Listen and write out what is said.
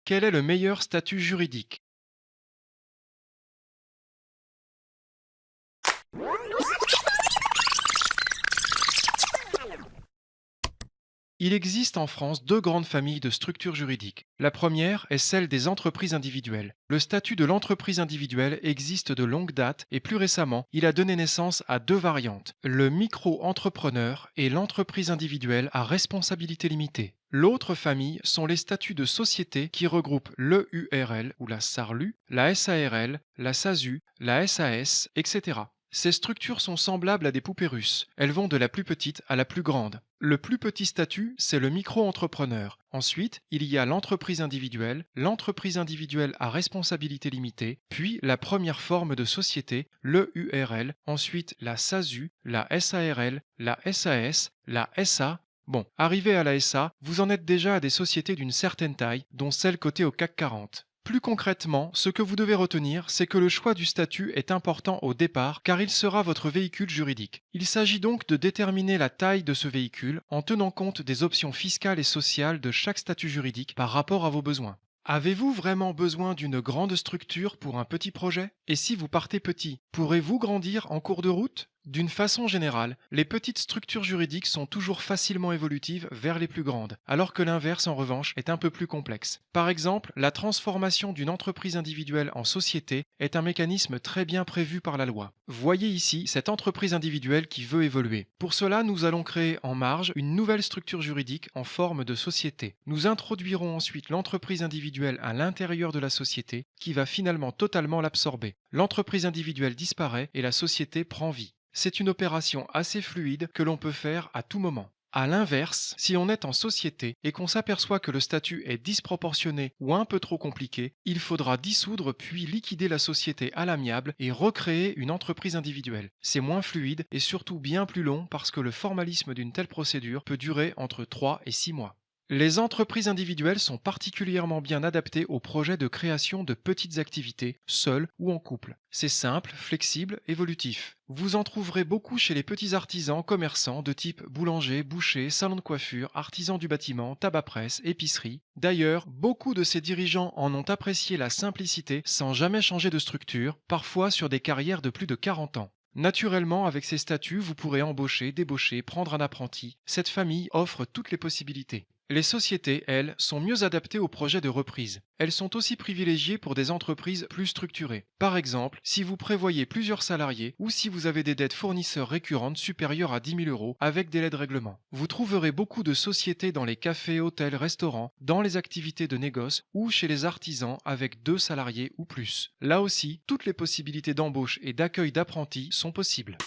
Quel est le meilleur statut juridique? Il existe en France deux grandes familles de structures juridiques. La première est celle des entreprises individuelles. Le statut de l'entreprise individuelle existe de longue date et plus récemment, il a donné naissance à deux variantes, le micro-entrepreneur et l'entreprise individuelle à responsabilité limitée. L'autre famille sont les statuts de société qui regroupent l'EURL ou la SARLU, la SARL, la SASU, la SAS, etc. Ces structures sont semblables à des poupées russes. Elles vont de la plus petite à la plus grande. Le plus petit statut, c'est le micro-entrepreneur. Ensuite, il y a l'entreprise individuelle à responsabilité limitée, puis la première forme de société, le URL, ensuite la SASU, la SARL, la SAS, la SA. Bon, arrivé à la SA, vous en êtes déjà à des sociétés d'une certaine taille, dont celles cotées au CAC 40. Plus concrètement, ce que vous devez retenir, c'est que le choix du statut est important au départ car il sera votre véhicule juridique. Il s'agit donc de déterminer la taille de ce véhicule en tenant compte des options fiscales et sociales de chaque statut juridique par rapport à vos besoins. Avez-vous vraiment besoin d'une grande structure pour un petit projet? Et si vous partez petit, pourrez-vous grandir en cours de route? D'une façon générale, les petites structures juridiques sont toujours facilement évolutives vers les plus grandes, alors que l'inverse en revanche est un peu plus complexe. Par exemple, la transformation d'une entreprise individuelle en société est un mécanisme très bien prévu par la loi. Voyez ici cette entreprise individuelle qui veut évoluer. Pour cela, nous allons créer en marge une nouvelle structure juridique en forme de société. Nous introduirons ensuite l'entreprise individuelle à l'intérieur de la société qui va finalement totalement l'absorber. L'entreprise individuelle disparaît et la société prend vie. C'est une opération assez fluide que l'on peut faire à tout moment. A l'inverse, si l'on est en société et qu'on s'aperçoit que le statut est disproportionné ou un peu trop compliqué, il faudra dissoudre puis liquider la société à l'amiable et recréer une entreprise individuelle. C'est moins fluide et surtout bien plus long parce que le formalisme d'une telle procédure peut durer entre 3 et 6 mois. Les entreprises individuelles sont particulièrement bien adaptées aux projets de création de petites activités, seules ou en couple. C'est simple, flexible, évolutif. Vous en trouverez beaucoup chez les petits artisans, commerçants de type boulanger, boucher, salon de coiffure, artisans du bâtiment, tabac-presse, épicerie. D'ailleurs, beaucoup de ces dirigeants en ont apprécié la simplicité sans jamais changer de structure, parfois sur des carrières de plus de 40 ans. Naturellement, avec ces statuts, vous pourrez embaucher, débaucher, prendre un apprenti. Cette famille offre toutes les possibilités. Les sociétés, elles, sont mieux adaptées aux projets de reprise. Elles sont aussi privilégiées pour des entreprises plus structurées. Par exemple, si vous prévoyez plusieurs salariés ou si vous avez des dettes fournisseurs récurrentes supérieures à 10 000 euros avec délai de règlement. Vous trouverez beaucoup de sociétés dans les cafés, hôtels, restaurants, dans les activités de négoce ou chez les artisans avec 2 salariés ou plus. Là aussi, toutes les possibilités d'embauche et d'accueil d'apprentis sont possibles.